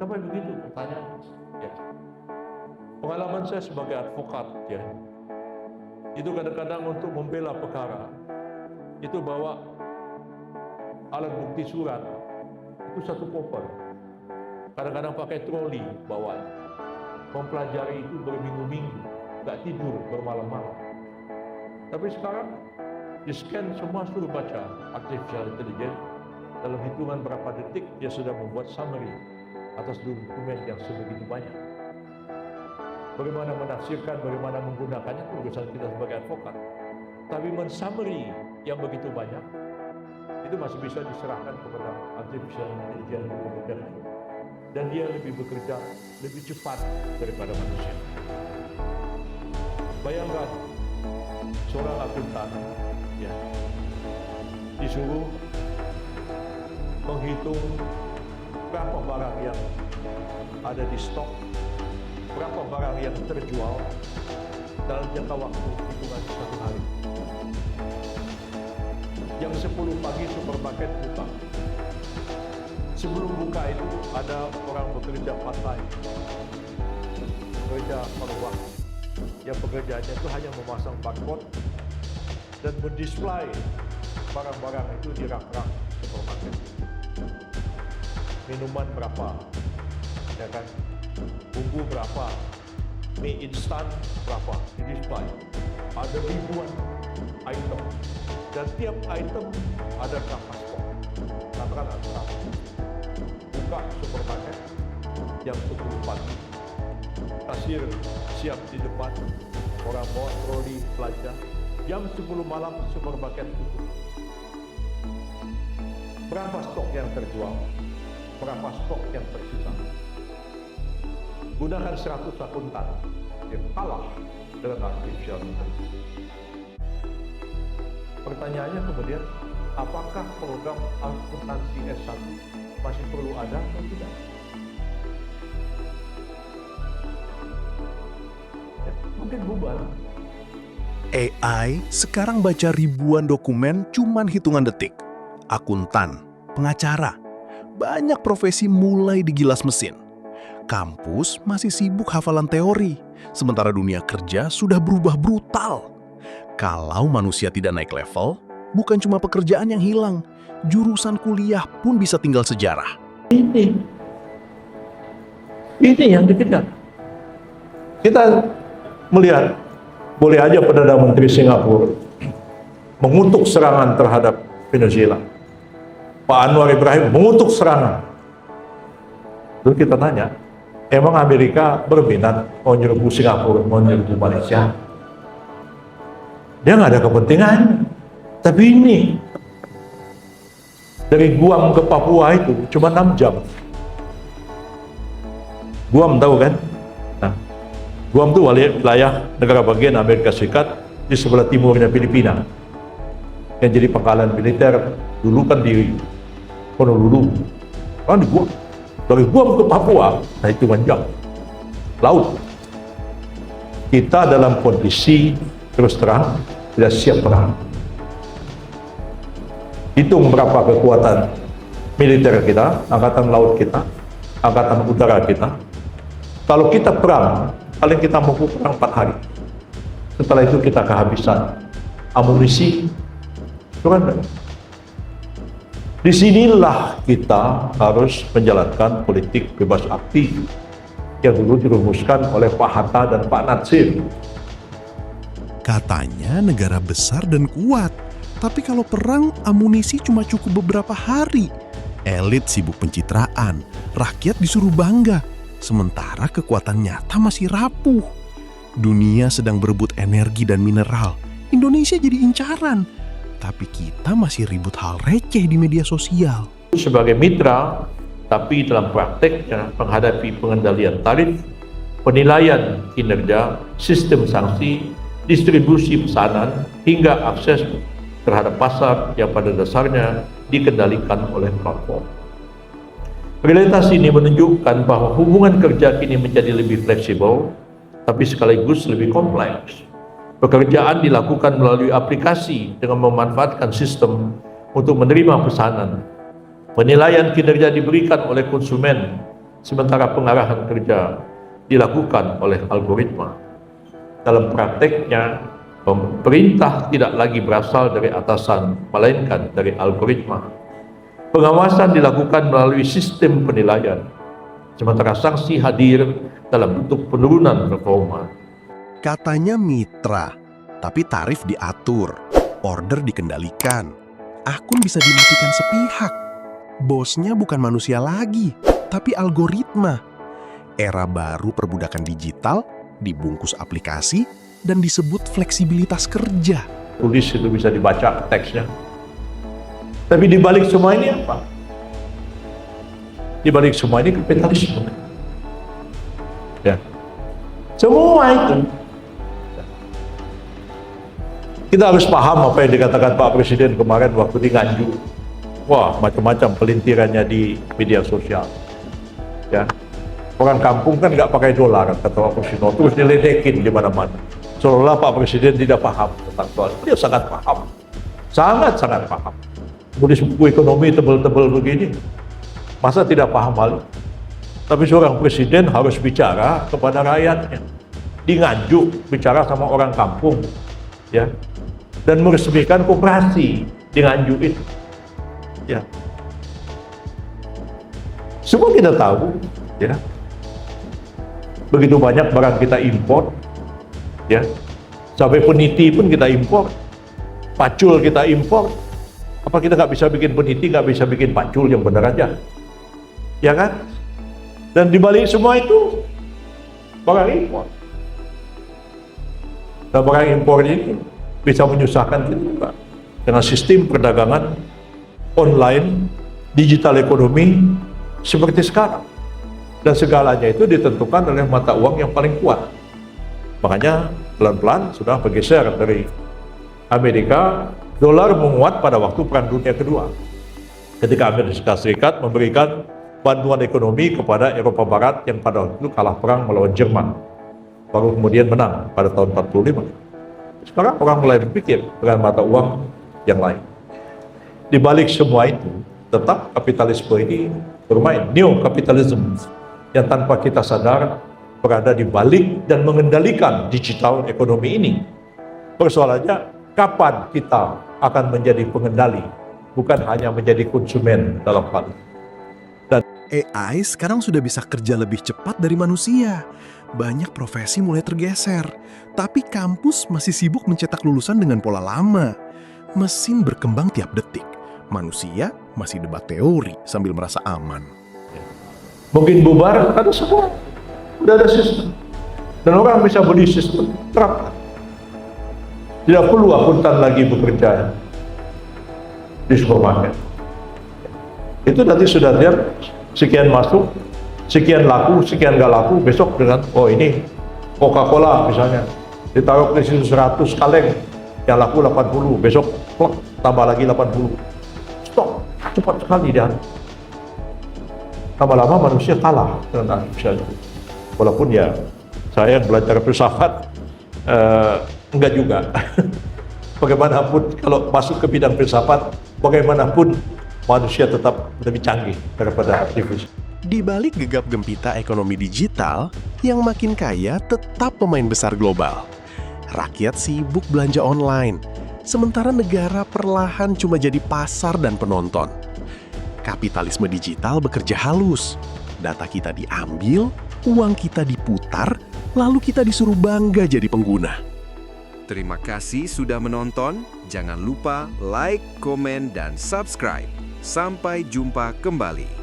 Sampai begitu pertanyaan. Ya. Pengalaman saya sebagai advokat, ya, itu kadang-kadang untuk membela perkara, itu bawa alat bukti surat, itu satu koper. Kadang-kadang pakai troli bawa, mempelajari itu berminggu-minggu, nggak tidur bermalam-malam. Tapi sekarang di scan semua suruh baca artificial intelligence, dalam hitungan berapa detik dia sudah membuat summary atas dokumen yang sebegitu banyak. Bagaimana menafsirkan, bagaimana menggunakannya itu urusan kita sebagai advokat. Tapi men-summary yang begitu banyak itu masih bisa diserahkan kepada artificial intelligence kemudian, dan dia lebih bekerja lebih cepat daripada manusia. Bayangkan seorang akuntan, ya, disuruh menghitung berapa barang yang ada di stok, berapa barang yang terjual dalam jangka waktu hitungan 1 hari. Jam 10 pagi supermarket buka. Sebelum buka itu ada orang bekerja part-time, bekerja paruh waktu. Yang pekerjaannya itu hanya memasang barcode dan mendisplay barang-barang itu di rak-rak supermarket. Minuman berapa, ya kan? Bumbu berapa, mie instan berapa, di display. Ada ribuan item, dan tiap item ada berapa stok. Katakan ada berapa. Buka supermarket jam 10 pagi, kasir siap di depan, orang bawa troli belanja. Jam 10 malam supermarket tutup. Berapa stok yang terjual? Berapa stok yang tersisa? Gunakan 100 akuntan yang kalah dengan artificial intelligence. Pertanyaannya kemudian, apakah program akuntansi S1 masih perlu ada atau tidak? Ya, mungkin bubar. AI sekarang baca ribuan dokumen cuman hitungan detik. Akuntan, pengacara, banyak profesi mulai digilas mesin. Kampus masih sibuk hafalan teori, sementara dunia kerja sudah berubah brutal. Kalau manusia tidak naik level, bukan cuma pekerjaan yang hilang, jurusan kuliah pun bisa tinggal sejarah. Ini yang dikejar. Kita melihat, boleh aja Perdana Menteri Singapura mengutuk serangan terhadap Venezuela. Pak Anwar Ibrahim mengutuk serangan. Lalu kita tanya, emang Amerika berminat mau nyerbu Singapura, mau nyerbu Malaysia? Dia nggak ada kepentingan. Tapi ini, dari Guam ke Papua itu cuma 6 jam. Guam tahu kan? Nah, Guam itu wilayah negara bagian Amerika Serikat di sebelah timurnya Filipina, yang jadi pangkalan militer dulu kan di Honolulu. Kan di Guam. Dari Guam ke Papua, nah itu jam. Laut. Kita dalam kondisi terus terang tidak siap perang. Hitung berapa kekuatan militer kita, angkatan laut kita, angkatan udara kita. Kalau kita perang, paling kita mampu perang 4 hari. Setelah itu kita kehabisan amunisi. Itu kan? Disinilah kita harus menjalankan politik bebas aktif yang dulu dirumuskan oleh Pak Hatta dan Pak Natsir. Katanya negara besar dan kuat, tapi kalau perang amunisi cuma cukup beberapa hari. Elit sibuk pencitraan, rakyat disuruh bangga, sementara kekuatan nyata masih rapuh. Dunia sedang berebut energi dan mineral, Indonesia jadi incaran. Tapi kita masih ribut hal receh di media sosial. Sebagai mitra, tapi dalam prakteknya menghadapi pengendalian tarif, penilaian kinerja, sistem sanksi, distribusi pesanan, hingga akses terhadap pasar yang pada dasarnya dikendalikan oleh platform. Realitas ini menunjukkan bahwa hubungan kerja kini menjadi lebih fleksibel, tapi sekaligus lebih kompleks. Pekerjaan dilakukan melalui aplikasi dengan memanfaatkan sistem untuk menerima pesanan. Penilaian kinerja diberikan oleh konsumen sementara pengarahan kerja dilakukan oleh algoritma. Dalam prakteknya, perintah tidak lagi berasal dari atasan, melainkan dari algoritma. Pengawasan dilakukan melalui sistem penilaian, sementara sanksi hadir dalam bentuk penurunan performa. Katanya mitra, tapi tarif diatur, order dikendalikan, akun bisa dimatikan sepihak. Bosnya bukan manusia lagi, tapi algoritma. Era baru perbudakan digital, dibungkus aplikasi, dan disebut fleksibilitas kerja. Tulis itu bisa dibaca teksnya. Tapi di balik semua ini apa? Di balik semua ini kapitalisme. Ya. Semua itu. Kita harus paham apa yang dikatakan Pak Presiden kemarin waktu di Nganjuk. Wah, macam-macam pelintirannya di media sosial. Ya. Orang kampung kan nggak pakai dolar, kata Pak Presiden, terus diledekin di mana-mana. Seolah Pak Presiden tidak paham tentang soal itu. Dia sangat paham, sangat paham. Nulis buku ekonomi tebal-tebal begini, masa tidak paham hal itu? Tapi seorang presiden harus bicara kepada rakyatnya. Di Nganjuk bicara sama orang kampung, ya, dan meresmikan koperasi di Nganjuk itu, ya. Semua kita tahu, ya. Begitu banyak barang kita impor, ya, sampai peniti pun kita impor, pacul kita impor. Apa kita nggak bisa bikin peniti, nggak bisa bikin pacul yang benar aja, ya kan? Dan dibalik semua itu barang impor. Dan barang impor ini bisa menyusahkan kita juga dengan sistem perdagangan online, digital ekonomi seperti sekarang. Dan segalanya itu ditentukan oleh mata uang yang paling kuat. Makanya pelan-pelan sudah bergeser dari Amerika, dolar menguat pada waktu Perang Dunia Kedua. Ketika Amerika Serikat memberikan bantuan ekonomi kepada Eropa Barat yang pada waktu itu kalah perang melawan Jerman. Baru kemudian menang pada tahun 45. Sekarang orang mulai berpikir dengan mata uang yang lain. Di balik semua itu, tetap kapitalisme ini bermain, neo-kapitalisme, yang tanpa kita sadar berada di balik dan mengendalikan digital ekonomi ini. Persoalannya, kapan kita akan menjadi pengendali, bukan hanya menjadi konsumen dalam hal ini. AI sekarang sudah bisa kerja lebih cepat dari manusia. Banyak profesi mulai tergeser, tapi kampus masih sibuk mencetak lulusan dengan pola lama. Mesin berkembang tiap detik. Manusia masih debat teori sambil merasa aman. Mungkin bubar, ada semua. Udah ada sistem. Dan orang bisa beli sistem, terapkan. Tidak perlu akuntan lagi bekerja di supermarket. Itu nanti sudah lihat sekian masuk, sekian laku, sekian gak laku, besok dengan, oh ini Coca-Cola misalnya, ditaruh di situ 100 kaleng, yang laku 80, besok plak, tambah lagi 80. Stop, cepat sekali dia. Lama-lama manusia kalah dengan artificial. Walaupun ya, saya belajar filsafat, enggak juga. Bagaimanapun, kalau masuk ke bidang filsafat, bagaimanapun manusia tetap lebih canggih daripada artificial. Di balik gegap gempita ekonomi digital, yang makin kaya tetap pemain besar global. Rakyat sibuk belanja online, sementara negara perlahan cuma jadi pasar dan penonton. Kapitalisme digital bekerja halus. Data kita diambil, uang kita diputar, lalu kita disuruh bangga jadi pengguna. Terima kasih sudah menonton. Jangan lupa like, komen, dan subscribe. Sampai jumpa kembali.